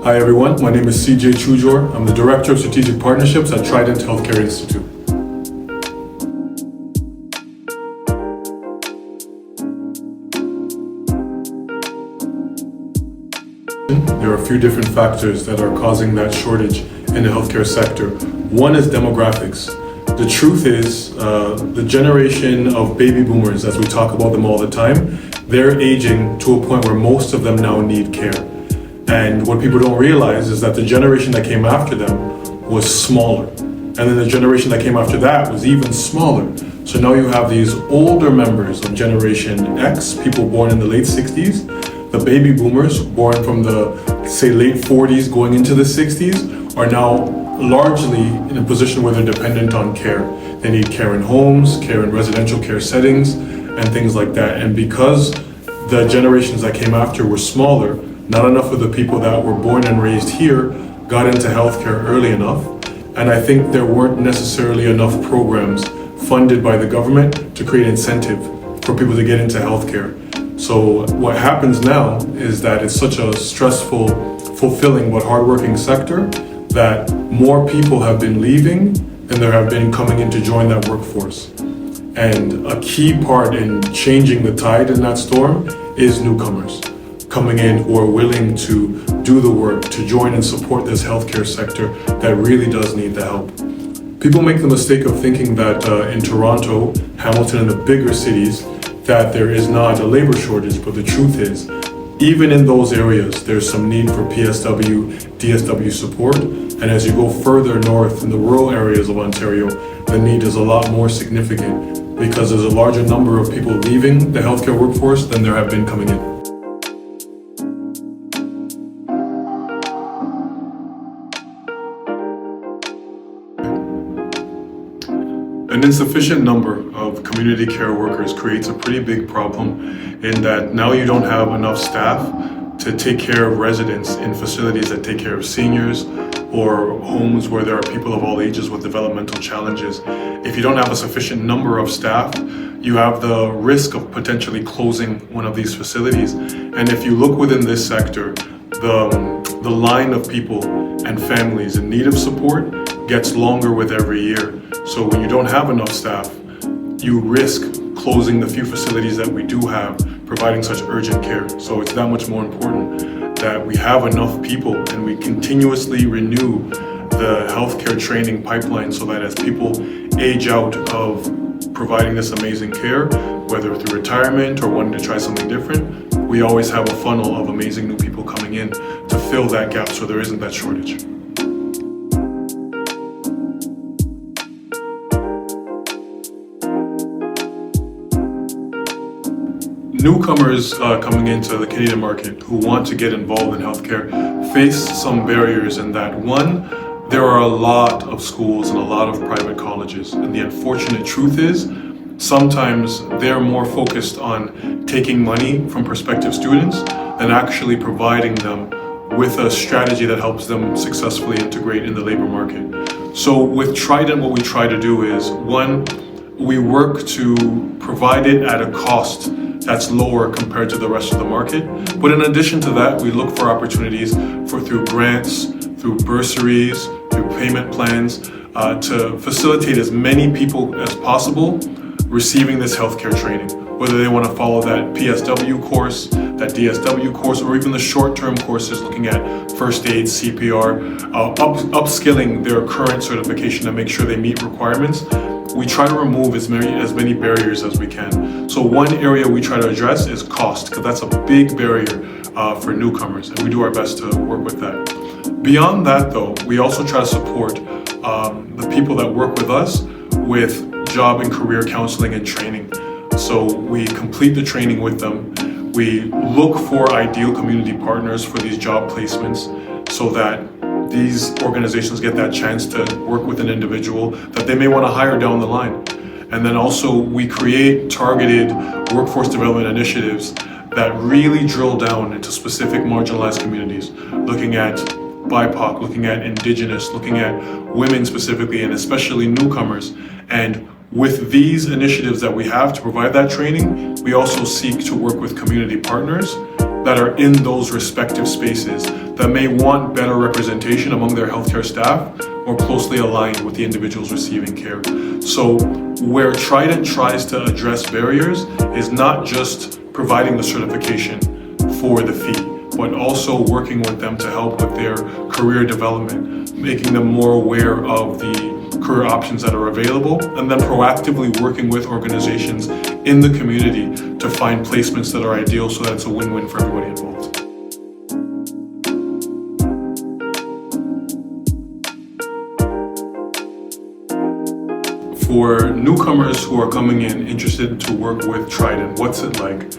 Hi everyone, my name is Chujor. I'm the Director of Strategic Partnerships at Trident Healthcare Institute. There are a few different factors that are causing that shortage in the healthcare sector. One is demographics. The truth is, the generation of baby boomers, as we talk about them all the time, they're aging to a point where most of them now need care. And what people don't realize is that the generation that came after them was smaller. And then the generation that came after that was even smaller. So now you have these older members of Generation X, people born in the late 60s, the baby boomers born from the, say, late 40s going into the 60s are now largely in a position where they're dependent on care. They need care in homes, care in residential care settings, and things like that. And because the generations that came after were smaller, not enough of the people that were born and raised here got into healthcare early enough. And I think there weren't necessarily enough programs funded by the government to create incentive for people to get into healthcare. So what happens now is that it's such a stressful, fulfilling but hardworking sector that more people have been leaving than there have been coming in to join that workforce. And a key part in changing the tide in that storm is newcomers coming in who are willing to do the work, to join and support this healthcare sector that really does need the help. People make the mistake of thinking that in Toronto, Hamilton, and the bigger cities, that there is not a labor shortage, but the truth is, even in those areas, there's some need for PSW, DSW support. And as you go further north in the rural areas of Ontario, the need is a lot more significant because there's a larger number of people leaving the healthcare workforce than there have been coming in. An insufficient number of community care workers creates a pretty big problem in that now you don't have enough staff to take care of residents in facilities that take care of seniors or homes where there are people of all ages with developmental challenges. If you don't have a sufficient number of staff, you have the risk of potentially closing one of these facilities. And if you look within this sector, the line of people and families in need of support gets longer with every year. So when you don't have enough staff, you risk closing the few facilities that we do have, providing such urgent care. So it's that much more important that we have enough people and we continuously renew the healthcare training pipeline so that as people age out of providing this amazing care, whether through retirement or wanting to try something different, we always have a funnel of amazing new people coming in to fill that gap so there isn't that shortage. Newcomers coming into the Canadian market who want to get involved in healthcare face some barriers in that, one, there are a lot of schools and a lot of private colleges, and the unfortunate truth is sometimes they're more focused on taking money from prospective students than actually providing them with a strategy that helps them successfully integrate in the labor market. So with Trident, what we try to do is, one, we work to provide it at a cost that's lower compared to the rest of the market. But in addition to that, we look for opportunities through grants, through bursaries, through payment plans, to facilitate as many people as possible receiving this healthcare training, whether they want to follow that PSW course, that DSW course, or even the short-term courses looking at first aid, CPR, upskilling their current certification to make sure they meet requirements. We try to remove as many barriers as we can. So one area we try to address is cost, because that's a big barrier for newcomers, and we do our best to work with that. Beyond that though, we also try to support the people that work with us with job and career counseling and training. So we complete the training with them. We look for ideal community partners for these job placements so that these organizations get that chance to work with an individual that they may want to hire down the line. And then also we create targeted workforce development initiatives that really drill down into specific marginalized communities, looking at BIPOC, looking at Indigenous, looking at women specifically, and especially newcomers. And with these initiatives that we have to provide that training, we also seek to work with community partners that are in those respective spaces that may want better representation among their healthcare staff, more closely aligned with the individuals receiving care. So where Trident tries to address barriers is not just providing the certification for the fee, but also working with them to help with their career development, making them more aware of the career options that are available, and then proactively working with organizations in the community to find placements that are ideal so that it's a win-win for everybody involved. For newcomers who are coming in interested to work with Trident, what's it like?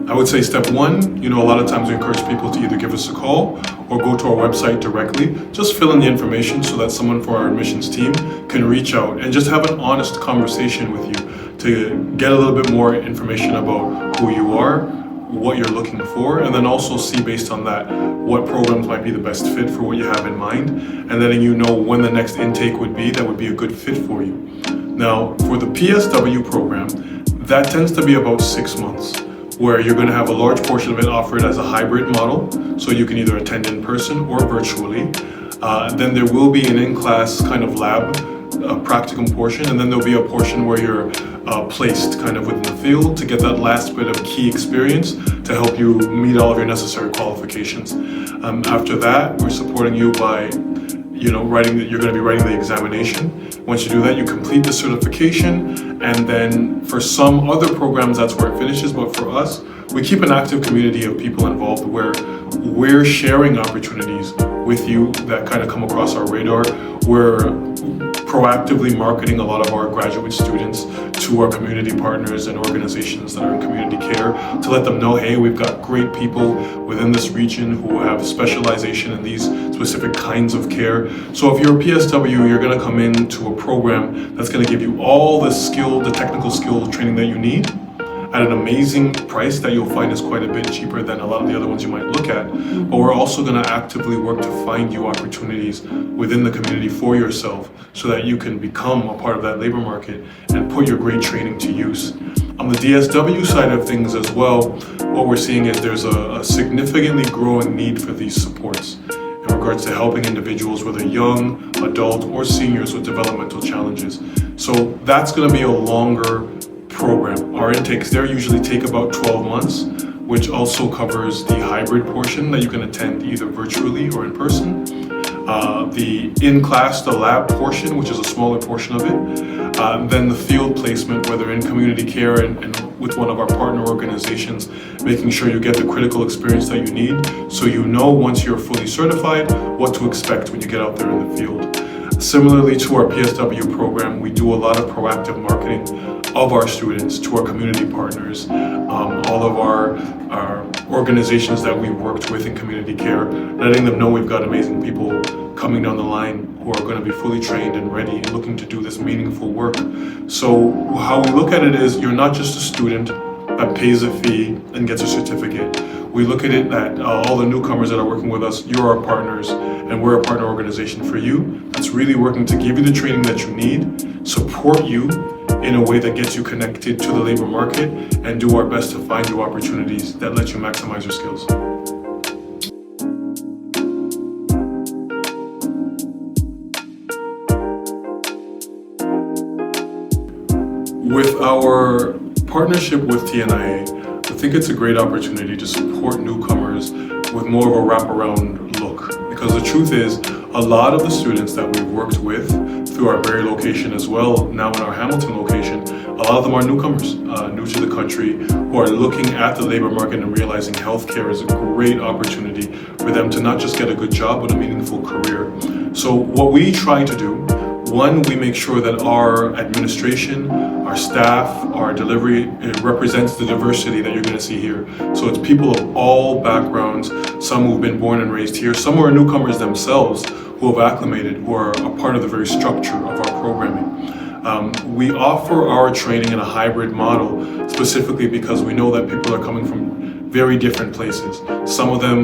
I would say step one, a lot of times we encourage people to either give us a call or go to our website directly. Just fill in the information so that someone from our admissions team can reach out and just have an honest conversation with you to get a little bit more information about who you are, what you're looking for, and then also see based on that what programs might be the best fit for what you have in mind, and then you know when the next intake would be that would be a good fit for you. Now, for the PSW program, that tends to be about 6 months, where you're going to have a large portion of it offered as a hybrid model, so you can either attend in person or virtually. Then there will be an in-class kind of lab practicum portion, and then there'll be a portion where you're placed kind of within the field to get that last bit of key experience to help you meet all of your necessary qualifications. After that, we're supporting you by you're going to be writing the examination. Once you do that, you complete the certification, and then for some other programs, that's where it finishes. But for us, we keep an active community of people involved where we're sharing opportunities with you that kind of come across our radar. We're proactively marketing a lot of our graduate students to our community partners and organizations that are in community care to let them know, hey, we've got great people within this region who have specialization in these specific kinds of care. So if you're a PSW, you're going to come into a program that's going to give you all the technical skill training that you need at an amazing price that you'll find is quite a bit cheaper than a lot of the other ones you might look at. But we're also going to actively work to find you opportunities within the community for yourself so that you can become a part of that labor market and put your great training to use. On the DSW side of things as well, what we're seeing is there's a significantly growing need for these supports in regards to helping individuals, whether young, adult, or seniors with developmental challenges. So that's going to be a longer program. Our intakes there usually take about 12 months, which also covers the hybrid portion that you can attend either virtually or in person. The in-class, the lab portion, which is a smaller portion of it. Then the field placement, whether in community care and with one of our partner organizations, making sure you get the critical experience that you need so you know once you're fully certified what to expect when you get out there in the field. Similarly to our PSW program, we do a lot of proactive marketing of our students to our community partners, all of our organizations that we worked with in community care, letting them know we've got amazing people coming down the line who are going to be fully trained and ready and looking to do this meaningful work. So how we look at it is you're not just a student that pays a fee and gets a certificate. We look at it that all the newcomers that are working with us, you're our partners, and we're a partner organization for you that's really working to give you the training that you need, support you in a way that gets you connected to the labor market, and do our best to find you opportunities that let you maximize your skills. With our partnership with TNIA, I think it's a great opportunity to support newcomers with more of a wraparound look. Because the truth is, a lot of the students that we've worked with through our Barrie location as well, now in our Hamilton location, a lot of them are newcomers, new to the country, who are looking at the labor market and realizing healthcare is a great opportunity for them to not just get a good job, but a meaningful career. So what we try to do, one, we make sure that our administration, our staff, our delivery, it represents the diversity that you're going to see here. So it's people of all backgrounds, some who've been born and raised here, some who are newcomers themselves, who have acclimated, who are a part of the very structure of our programming. We offer our training in a hybrid model specifically because we know that people are coming from very different places. Some of them,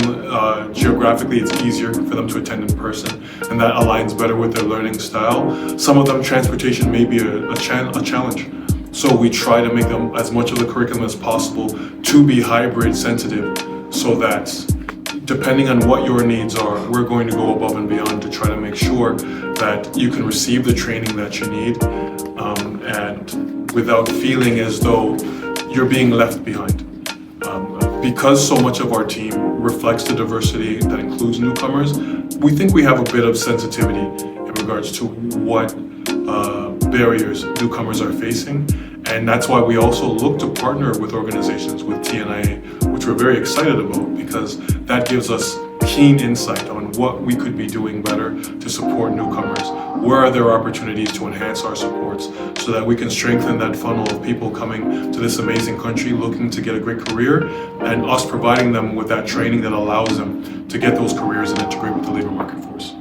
geographically, it's easier for them to attend in person, and that aligns better with their learning style. Some of them, transportation may be a challenge. So we try to make them as much of the curriculum as possible to be hybrid sensitive so that depending on what your needs are, we're going to go above and beyond to try to make sure that you can receive the training that you need, and without feeling as though you're being left behind. Because so much of our team reflects the diversity that includes newcomers, we think we have a bit of sensitivity in regards to what barriers newcomers are facing. And that's why we also look to partner with organizations with TNIA, which we're very excited about, because that gives us keen insight on what we could be doing better to support newcomers. Where are there opportunities to enhance our supports so that we can strengthen that funnel of people coming to this amazing country looking to get a great career, and us providing them with that training that allows them to get those careers and integrate with the labor market force.